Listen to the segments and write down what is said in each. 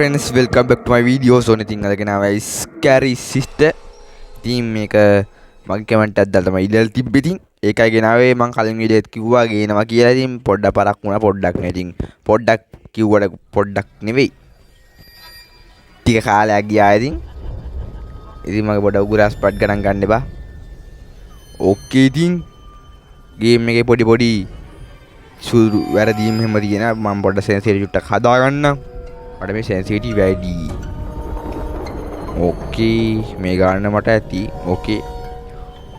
friends, welcome back to my videos. So ඉතින් අද ගෙනාවයි scary sister. ඉතින් මේක මගේ කමෙන්ට් එකක් දාලා තමයි ඉල්ලලා තිබ්බේ. ඉතින් ඒකයි ගෙනාවේ. මම කලින් වීඩියෝ එකත් කිව්වා ගේනවා කියලා. ඉතින් පොඩ්ඩක් පරක් වුණා පොඩ්ඩක් නේ. ඉතින් පොඩ්ඩක් කිව්වට පොඩ්ඩක් නෙවෙයි. ටික කාලයක් ගියා ඉතින්. ඉතින් මගේ පොඩ උගුරස් පඩ් ගණන් ගන්න එපා. ඕකේ ඉතින් ගේම් එකේ පොඩි සුළු වැරදීම් එහෙම තියෙනවා. මම පොඩ්ඩක් සෙන්සිටිවිටි ටක් හදා ගන්නම්. මට මේ සෙන්සිටිවිටි වැඩි. ඕකේ මේ ගන්න මට ඇති.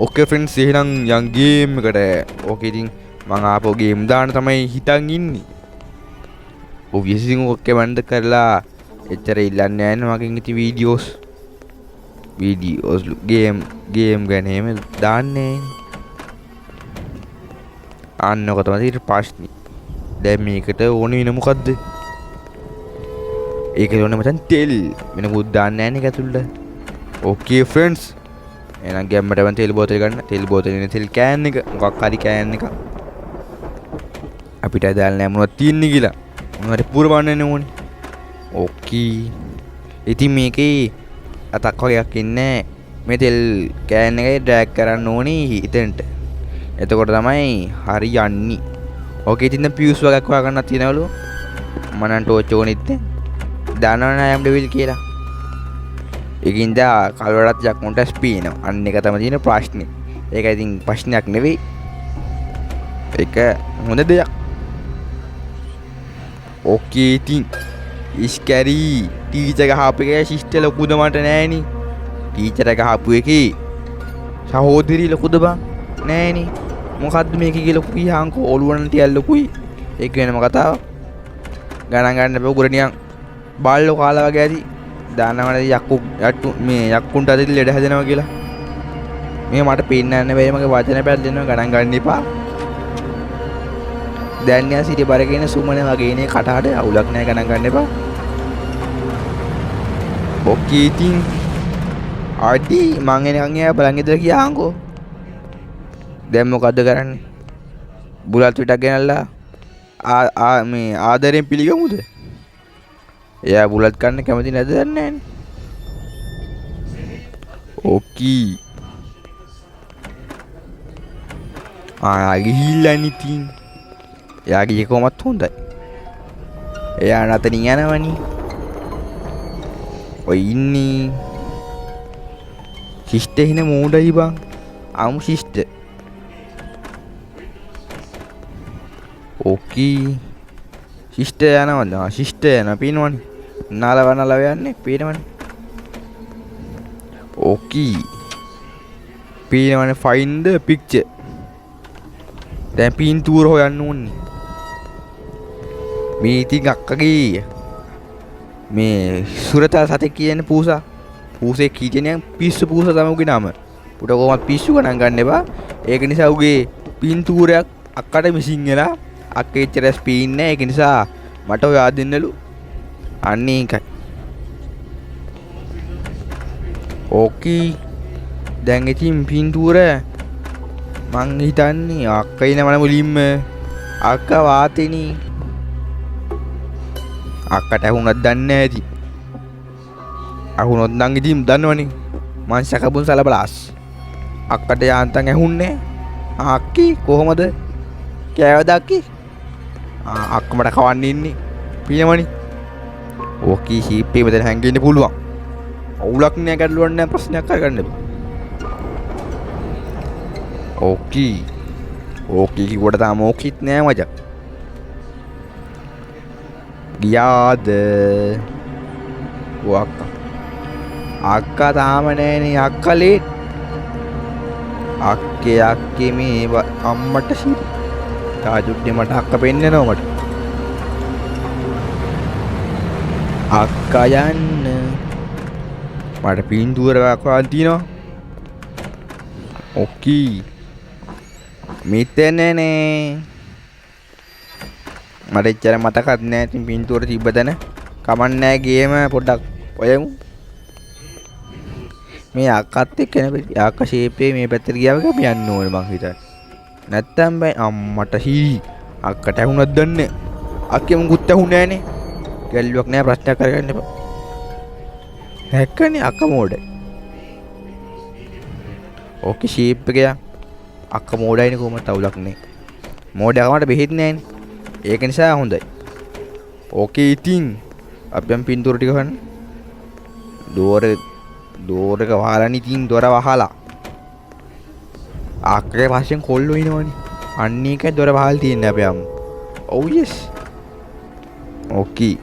ඕකේ ෆ්‍රෙන්ඩ්ස් එහෙනම් යන් ගේම් එකට. ඕකේ ඉතින් මම ආපහු ගේම් දාන්න තමයි හිතන් ඉන්නේ. ඔබ්වියස්ලි ඕකේ මන්ද කරලා එච්චර ඉල්ලන්නේ නැහැ මගෙන් ඉති වීඩියෝස් ගේම් ගැන එහෙම දාන්නේ. අන්නක තමයි ඊට ප්‍රශ්නේ. දැන් මේකට ඕන වෙන මොකද්ද? ඒකට ඕනේ මචං තෙල්. වෙන මොකුත් දාන්න නැහැ නේ ඇතුළට. ඕකේ ෆ්‍රෙන්ඩ්ස්. එහෙනම් ගැම්මට මම තෙල් බෝතල් ගන්න. තෙල් බෝතලේ තෙල් කෑන් එක මොකක් හරි කෑන් එක. අපිට දාලා නැහැ මොනවද තියෙන්නේ කියලා. මොනවද පුරවන්න ඕනේ. ඕකේ. ඉතින් මේකේ අතක් වගේක් ඉන්නේ. මේ තෙල් කෑන් එකේ ඩ්‍රැග් කරන්න ඕනේ හිතෙන්ට. එතකොට තමයි හරි යන්නේ. ඕකේ ඉතින් දැන් පියුස් වගේක් හොයාගන්නත් තියෙනවලු. මම නම් ටෝච් ඕනෙත් නැහැ. දන්නවනේ I'm devil කියලා. ඒකින්ද කල්වරත් යක්මුන්ට ස්පීනවා. අන්න එක තමයි තියෙන ප්‍රශ්නේ. ඒක ඉතින් ප්‍රශ්නයක් නෙවෙයි. ඒක හොඳ දෙයක්. ඕකේ ඉතින් ඉස්කැරි ටීචර් ගහපු එකේ සිස්ටර් ලොකුද මට නෑනේ. ටීචර් ගහපු එකේ සහෝදරි ලොකුද බං නෑනේ. මොකද්ද මේකේ කියලා කියාංකෝ ඔළුවන ටිකක් ලොකුයි. ඒක වෙනම කතාවක්. ගණන් ගන්න බෑ උගුරණියන් බාල්ලෝ කාලා වගේ ඇති. දානවනේ මේ යක්කුන්ට අද ලෙඩ හැදෙනවා කියලා. මේ මට පේන්නේ නැහැ බෑ මගේ වචන පැද්දෙනවා ගණන් ගන්න එපා. දැන් න්යා සිටි බරගෙන සුමනේ වගේ ඉන්නේ කටහඩ අවුලක් නැහැ ගණන් ගන්න එපා. බොක්කී ඉතින් ආඩි මං එනකන් එයා බලන් ඉදලා කියාංකෝ. දැන් මොකද්ද කරන්නේ? බුලත් පිටක් ගෙනල්ලා මේ ආදරෙන් පිළිගමුද? එයා බුලත් කන්න කැමති නැද දන්නේ නැහැ. ඕකී. ගිහිල්ලා නිතින්. එයා ගියේ කොහොමත් හොඳයි. එයා නැතනින් යනවනේ. ඔය ඉන්නේ. ශිෂ්ටේ හින මූඩයි බං. අමු ශිෂ්ට. ඕකී. ශිෂ්ට යනවද? ශිෂ්ට යනවා පේනවනේ. නලව යන්නේ පේනවනේ. ඕකී. පේනවනේ find the picture. දැන් පින්තූර හොයන්න ඕනේ. මේ ඉතින් අක්කගේ මේ සුරතල් සතෙක් කියන්නේ පූසා. පූසේ කීජනේ පිස්සු පූසා තමයි උගේ නම. උට කොහොමද පිස්සු ගණන් ගන්න එපා. ඒක නිසා උගේ පින්තූරයක් අක්කට මිසින් වෙලා අක්කේ ඉච්චර ස්පීන් නැහැ. ඒක නිසා මට ඔයා දෙන්නලු. අන්න ඒකයි. ඕකී. දැන් ඉතින් පින්තූර මං හිතන්නේ අක්කා ඉන මම මුලින්ම අක්කා වාතේනි. අක්කට ඇහුණත් දන්නේ නැහැ ඉතින්. අහුනොත් නම් ඉතින් දන්නවනේ. මං සකබුන් සලබලාස්. අක්කට යාන්තම් ඇහුන්නේ. අක්කී කොහමද? කෑවද අක්කී? අක්කමට කවන්න ඉන්නේ. පිනවනේ. ඕකී ෂීප්පේ මෙතන හැංගෙන්න පුළුවන්. අවුලක් නෑ ගැටලුවක් නෑ ප්‍රශ්නයක් කරගන්න බෑ. ඕකී. ඕකී කිව්වට තාම ඕකීත් නෑ මචං. ගියාද? ඔය අක්කා තාම නෑනේ අක්කා ලේට්. අක්කේ මේ අම්මට සිරි. තාජුඩ්ඩේ මට අක්ක පෙන්නනවා මට. අක්කා යන්න. මට පින්තූරයක් හොයන්න තියෙනවා. ඕකී. මෙතනනේ. මට එච්චර මතකත් නෑ ඉතින් පින්තූර තිබ්බ තැන. කමක් නෑ ගේම පොඩ්ඩක් ඔයමු. මේ අක්කත් එක්ක නේ අක්කා ෂේප් එකේ මේ පැත්තට ගියාම අපි යන්න ඕනේ මං හිතන්නේ. නැත්තම් බෑ අම්මට හී අක්කට ඇහුණක් දන්නේ. අක්කේ මුකුත් ඇහුන්නේ නෑනේ. ගැල්ලුවක් නෑ ප්‍රශ්නයක් කරගන්න එපා. හැක්කනේ අක්ක මෝඩයි. ඕකේ ෂේප් එක යා. අක්ක මෝඩයිනේ කොහොමද තවුලක් නේ. මෝඩයකමට බෙහෙත් නෑනේ. ඒක නිසා හොඳයි. ඕකේ ඉතින් අපෙන් පින්තූර ටික ගන්න. දෝර එක වහලානේ ඉතින් දොර වහලා. අක්කේ පස්සෙන් කොල්ලෝ ඉනවනේ. අන්න ඒකයි දොර වහල් තියෙන්නේ අපේ අම්මා. ඔව් yes. ඕකේ.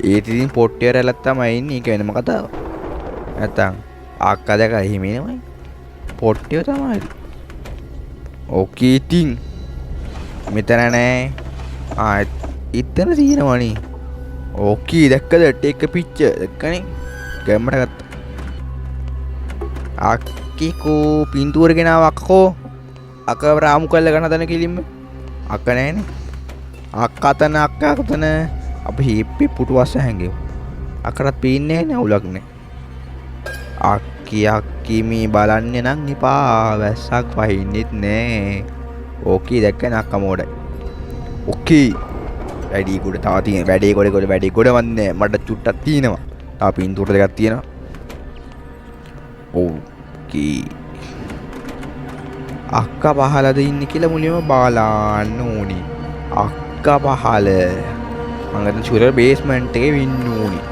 ඒ ඉතින් පොට්ටිය රැලක් තමයි ඉන්නේ. ඒක වෙනම කතාවක්. නැත්තම් අක්කා දැක එහෙම එනවයි. පොට්ටිය තමයි. ඕකේ ඉතින් මෙතන නෑ. ඉතන තියෙනවනේ. ඕකේ දැක්කද ටේක් පික්චර් දැක්කනේ. ගැම්මට ගත්තා. අක්කෝ පින්තූර ගෙනාව අක්කෝ. අක්කව රාමු කල්ල ගන්න හදන කිලින්ම. අක්ක නෑනේ. අක්කා තන අපි හිප්පි පුටුවස්ස හැංගෙමු. අක්කටත් පේන්නේ නෑ අවුලක් නෑ. අක්කි මේ බලන්නේ නම් එපා. වැස්සක් වහින්නෙත් නෑ. ඕකේ දැක්කනේ අක්කා මෝඩයි. ඕකේ වැඩි ගොඩ තව තියෙන වැඩේ ගොඩ වන්නේ මට චුට්ටක් තියෙනවා. තව පින්තූර දෙකක් තියෙනවා. ඕකේ අක්කා පහලද ඉන්නේ කියලා මුලින්ම බලන්න ඕනේ. අක්කා පහල මම හිතන චුරර් බේස්මන්ට් එකේ ඉන්න ඕනේ.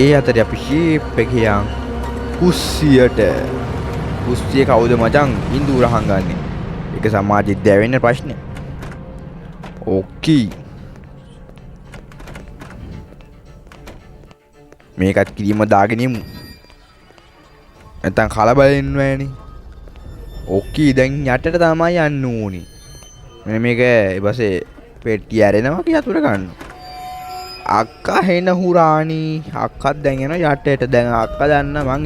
ඒ අතරේ අපි ෂේප් එක යන් කුස්සියට. කුස්සිය කවුද මචං ඉන්දූර හංගන්නේ? ඒක සමාජෙත් දැවෙන්න ප්‍රශ්නේ. ඕකේ මේකත් කිරීම දාගෙන ඉමු. නැත්තම් කලබලෙන්න වෙන්නේ. ඕකේ දැන් යටට තමයි යන්න ඕනේ. මෙන්න මේක ඊපස්සේ පෙට්ටිය ඇරෙනවා කියලා අතුර ගන්න. අක්කා හෙන හුරානි. අක්කත් දැන් යනවා යටට. දැන් අක්කා දන්න මං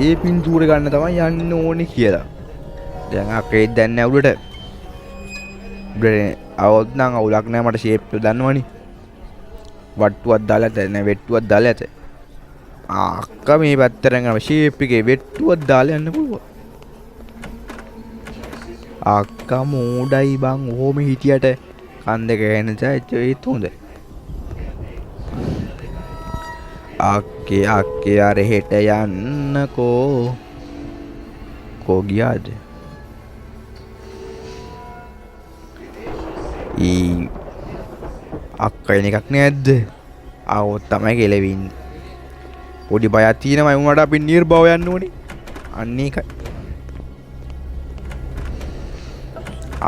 ඒ පින්තූර ගන්න තමයි යන්න ඕනේ කියලා. දැන් අක්කේ දැන් නෑ උඩට. අවුත් නම් අවුලක් නෑ මට ෂේප් එක දන්නවනේ. වට්ටුවක් දාලා නැ වෙට්ටුවක් දාලා ඇත. අක්කා මේ පැත්තට යනවා ෂේප් එකේ වෙට්ටුවක් දාලා යන්න පුළුවන්. අක්කා මෝඩයි බං. ඔහොම හිටියට කන් දෙක ඇහෙන චයිච් ඒත් හොඳයි. අක්කේ අර හෙට යන්නකෝ. කෝ ගියාද? අක්කා එන එකක් නැද්ද? ආවොත් තමයි කෙලෙවින්නේ. පොඩි බයක් තියෙනවා ඒ වුණාට අපි නිර්භව යන්න ඕනේ. අන්න ඒකයි.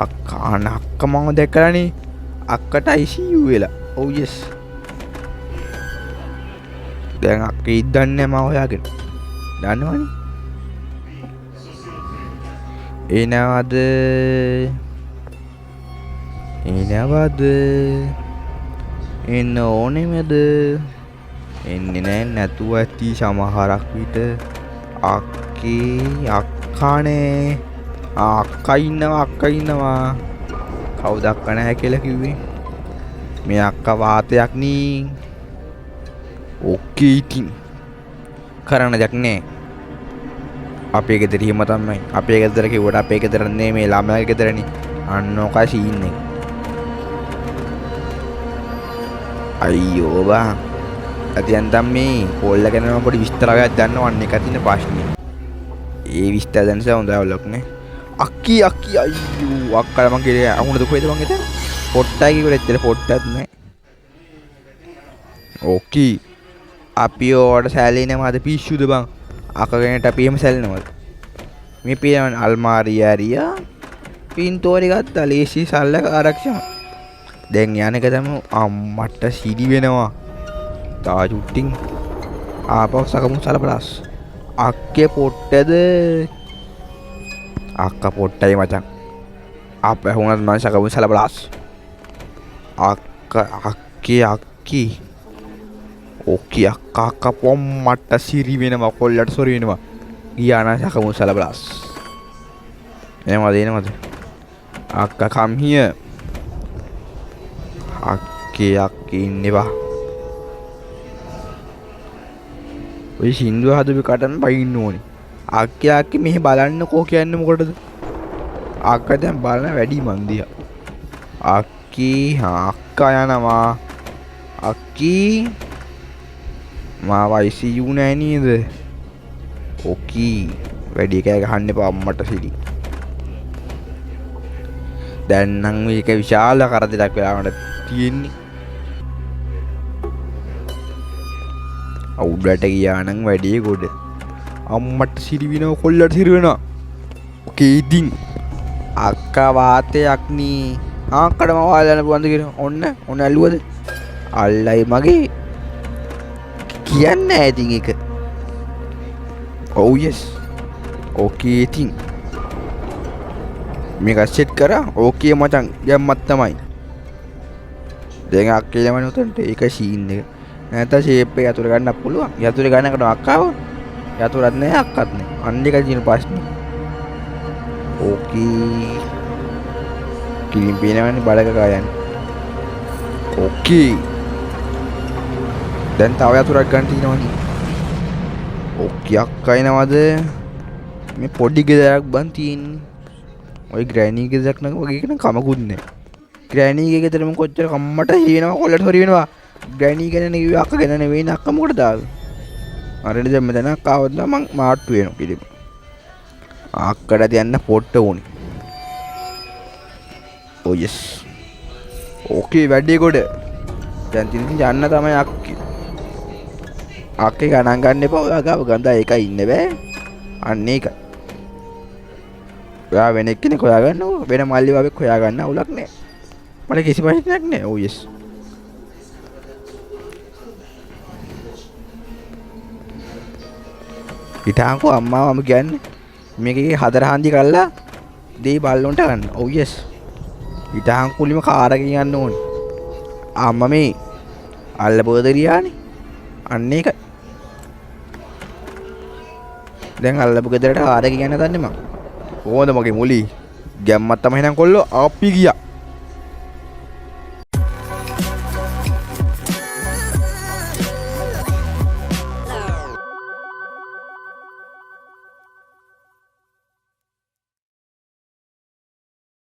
අක්කා මම දැක්කලානේ. අක්කට ICU වෙලා. ඔව් yes. දැන් අක්කේ ඉද්දන්නේ මම හොයාගෙන. දන්නවනේ. එනවද? එන්න ඕනෙමද? එන්නේ නෑ නැතුව ඇති සමහරක් විට. අක්කානේ. අක්කා ඉන්නවා. කවුද අක්කා නැහැ කියලා කිව්වේ? මේ අක්කා වාතයක් නී. ඕකේ ඉතින් කරන්න දෙයක් නෑ. අපේ ගෙදර හිම තමයි. අපේ ගෙදර කිව්වට අපේ ගෙදර නේ මේ ළමයාගේ ගෙදරනේ. අන්න ඔකයි සීන් එක. අයියෝ බා. අතියන්තම් මේ පොල්ල ගැන මම පොඩි විස්තරයක් දන්නවන්නේ. එක තියෙන ප්‍රශ්නේ. ඒ විස්තර දැනස හොඳ අවුලක් නේ. අක්කී අයියෝ අක්කලා මං කියේ අහුණද කොහෙද මං එතන? පොට්ටයි කිව්වල එච්චර පොට්ටක් නෑ. ඕකේ අපි ඕවට සැලෙනවද පිස්සුද බං? අකගෙනට අපි එහෙම සැලෙනවද? මේ පියන අල්මාරිය ඇරියා පින්තෝරි ගත්තා ලේසි සල්ලක ආරක්ෂා. දැන් යන එක තමයි අම්මට සිඩි වෙනවා. තා චුට්ටින් ආපහු සකමු සලබලස්. අක්කේ පොට්ටද? අක්කා පොට්ටයි මචං. අපේ හුණත් මම සකමු සලබලස්. අක්කී ඕකේ අක්කා පොම්මට සිරි වෙනවා කොල්ලට සොරි වෙනවා. ගියා නම් සකමු සලබලස්. එනවද? අක්කා come here. අක්කේ ඉන්නවා. ඔය සින්දුව හදපු කටම බයින්න ඕනේ. අක්කේ මෙහෙ බලන්නකෝ කියන්නේ මොකටද? අක්කා දැන් බලන වැඩි මන් දිහා. අක්කා යනවා. අක්කී මාව ICU නෑ නේද? ඕකී වැඩි කෑ ගහන්න එපා අම්මට සිරි. දැන් නම් මේක විශාල කරදරයක් වෙලාවට තියෙන්නේ. අවුඩට ගියා නම් වැඩේ ගොඩ. අම්මට සිරි වෙනව කොල්ලට සිරි වෙනවා. ඕකේ ඉතින් අක්කා වාතයක් නී. ආක්කඩම වාලන පුවන්ද කියන ඔන්න ඇල්ලුවද? අල්ලයි මගේ කියන්න ඇතින් එක. ඔව් යස්. ඕකේ ඉතින් මේක සෙට් කරා. ඕකේ මචං ගැම්මත් තමයි. දැන් අක්කේ ළමන උතන්ට ඒක සීන් එක. නැත්නම් ෂේප් එක යතුරු ගන්නත් පුළුවන්. යතුරු ගන්නකට අක්කාව යතුරක් නැහැ අක්කත් නැහැ. අන්න එකයි තියෙන ප්‍රශ්නේ. ඕකේ කිලින් පේනවනේ බලක කායන්නේ. ඕකේ දැන් තව යතුරක් ගන්න තියෙනවනේ. ඕකේ අක්කා එනවද? මේ පොඩි ගෙදරක් බන් තියෙන්නේ. ඔය ග්‍රෑනි ගෙදරක් නම් වගේ කෙනෙක් කමකුත් නැහැ. ග්‍රෑනි ගෙදරම කොච්චර කම්මට හේනවා කොල්ලට හොරි වෙනවා. ග්‍රෑනි ගැන නෙවෙයි අක්ක ගැන නෙවෙයි අක්ක මොකටද ආවේ? අරනේ දැන් මෙතන අක්කාවත් නම් මං මාට්ටු වෙනවා පිළිම. අක්කට තියන්න පොට්ට ඕනේ. ඔව් යස්. ඕකේ වැඩේ ගොඩ. දැන් තින් යන්න තමයි අක්කේ. අක්කේ ගණන් ගන්න එපා. ඔයා ගාව ගඳා එකයි ඉන්න බෑ. අන්න ඒකයි. ඔයා වෙන එක්කෙනෙක් හොයාගන්නකො. වෙන මල්ලි වවෙක් හොයාගන්න අවුලක් නෑ. මට කිසි ප්‍රශ්නයක් නෑ. ඔව් යස්. හිටාන්කෝ අම්මා මම කියන්නේ මේකේ හතර හන්දි කරලා දෙයි බල්ලොන්ට ගන්න. ඔව් යස්. හිටාන්කුලිම කාර් එකකින් යන්න ඕනේ. අම්මා මේ අල්ලපොදරියානේ. අන්න ඒකයි. දැන් අල්ලපු ගෙදරට කාර් එකකින් යන්න දන්නේ මම. කොහොමද මගේ මුලි ගැම්මත් තමයි එහෙනම් කොල්ලෝ අපි ගියා.